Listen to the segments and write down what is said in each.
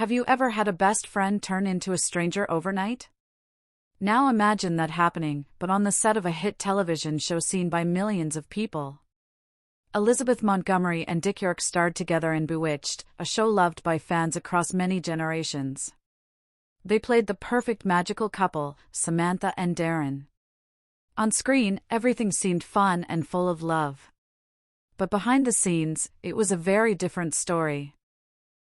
Have you ever had a best friend turn into a stranger overnight? Now imagine that happening, but on the set of a hit television show seen by millions of people. Elizabeth Montgomery and Dick York starred together in Bewitched, a show loved by fans across many generations. They played the perfect magical couple, Samantha and Darrin. On screen, everything seemed fun and full of love. But behind the scenes, it was a very different story.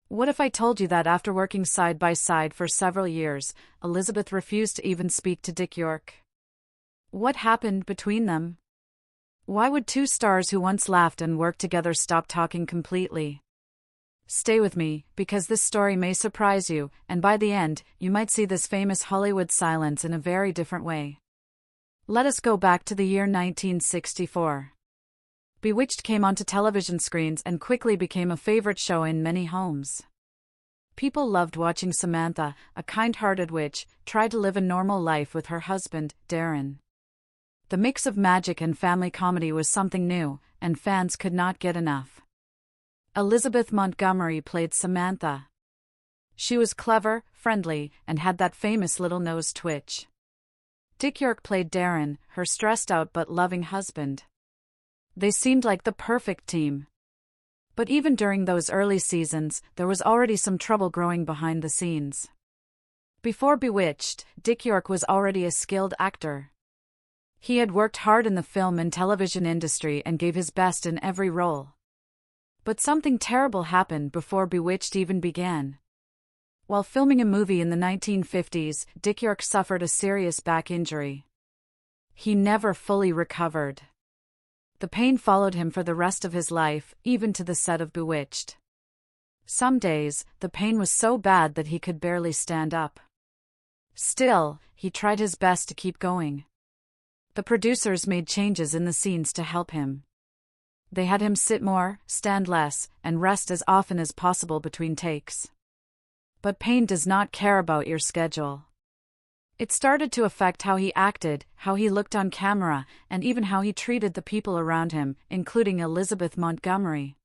What if I told you that after working side by side for several years, Elizabeth refused to even speak to Dick York? What happened between them? Why would two stars who once laughed and worked together stop talking completely? Stay with me, because this story may surprise you, and by the end, you might see this famous Hollywood silence in a very different way. Let us go back to the year 1964. Bewitched came onto television screens and quickly became a favorite show in many homes. People loved watching Samantha, a kind-hearted witch, try to live a normal life with her husband, Darrin. The mix of magic and family comedy was something new, and fans could not get enough. Elizabeth Montgomery played Samantha. She was clever, friendly, and had that famous little nose twitch. Dick York played Darrin, her stressed-out but loving husband. They seemed like the perfect team. But even during those early seasons, there was already some trouble growing behind the scenes. Before Bewitched, Dick York was already a skilled actor. He had worked hard in the film and television industry and gave his best in every role. But something terrible happened before Bewitched even began. While filming a movie in the 1950s, Dick York suffered a serious back injury. He never fully recovered. The pain followed him for the rest of his life, even to the set of Bewitched. Some days, the pain was so bad that he could barely stand up. Still, he tried his best to keep going. The producers made changes in the scenes to help him. They had him sit more, stand less, and rest as often as possible between takes. But pain does not care about your schedule. It started to affect how he acted, how he looked on camera, and even how he treated the people around him, including Elizabeth Montgomery.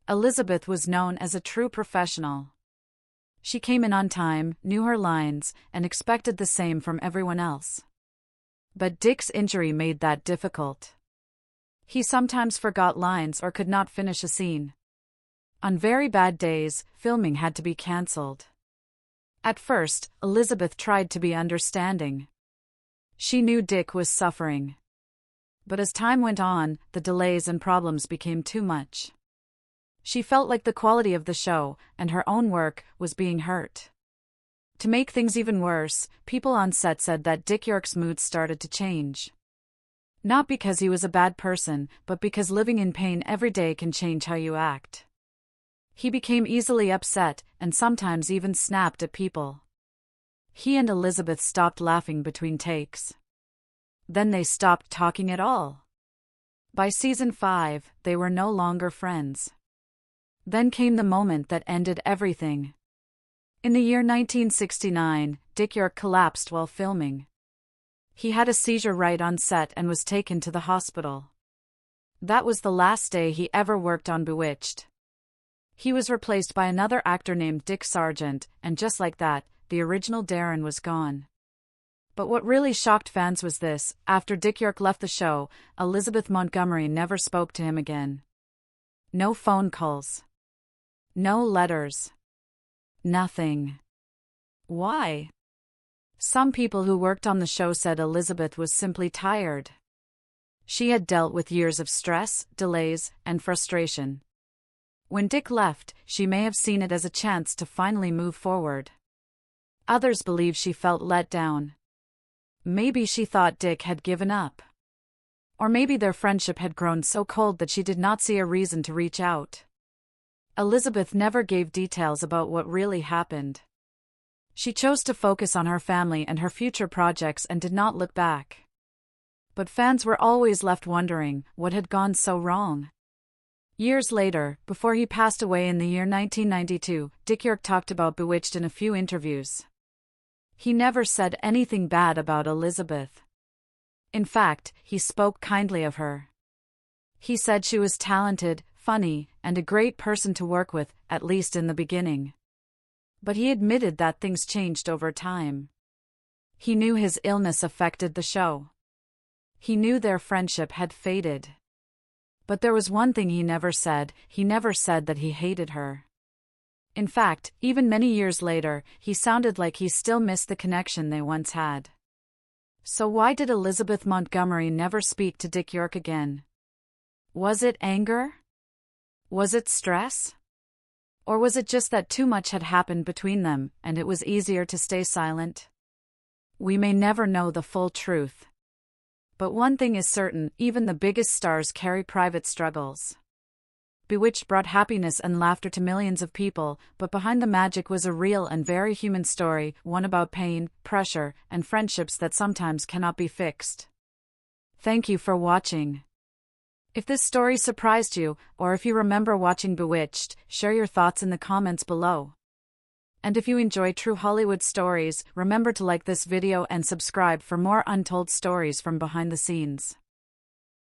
Elizabeth was known as a true professional. She came in on time, knew her lines, and expected the same from everyone else. But Dick's injury made that difficult. He sometimes forgot lines or could not finish a scene. On very bad days, filming had to be cancelled. At first, Elizabeth tried to be understanding. She knew Dick was suffering. But as time went on, the delays and problems became too much. She felt like the quality of the show, and her own work, was being hurt. To make things even worse, people on set said that Dick York's mood started to change. Not because he was a bad person, but because living in pain every day can change how you act. He became easily upset, and sometimes even snapped at people. He and Elizabeth stopped laughing between takes. Then they stopped talking at all. By season 5, they were no longer friends. Then came the moment that ended everything. In the year 1969, Dick York collapsed while filming. He had a seizure right on set and was taken to the hospital. That was the last day he ever worked on Bewitched. He was replaced by another actor named Dick Sargent, and just like that, the original Darrin was gone. But what really shocked fans was this: after Dick York left the show, Elizabeth Montgomery never spoke to him again. No phone calls. No letters. Nothing. Why? Some people who worked on the show said Elizabeth was simply tired. She had dealt with years of stress, delays, and frustration. When Dick left, she may have seen it as a chance to finally move forward. Others believe she felt let down. Maybe she thought Dick had given up. Or maybe their friendship had grown so cold that she did not see a reason to reach out. Elizabeth never gave details about what really happened. She chose to focus on her family and her future projects and did not look back. But fans were always left wondering what had gone so wrong. Years later, before he passed away in the year 1992, Dick York talked about Bewitched in a few interviews. He never said anything bad about Elizabeth. In fact, he spoke kindly of her. He said she was talented, funny, and a great person to work with, at least in the beginning. But he admitted that things changed over time. He knew his illness affected the show. He knew their friendship had faded. But there was one thing he never said that he hated her. In fact, even many years later, he sounded like he still missed the connection they once had. So why did Elizabeth Montgomery never speak to Dick York again? Was it anger? Was it stress? Or was it just that too much had happened between them, and it was easier to stay silent? We may never know the full truth. But one thing is certain, even the biggest stars carry private struggles. Bewitched brought happiness and laughter to millions of people, but behind the magic was a real and very human story, one about pain, pressure, and friendships that sometimes cannot be fixed. Thank you for watching. If this story surprised you, or if you remember watching Bewitched, share your thoughts in the comments below. And if you enjoy true Hollywood stories, remember to like this video and subscribe for more untold stories from behind the scenes.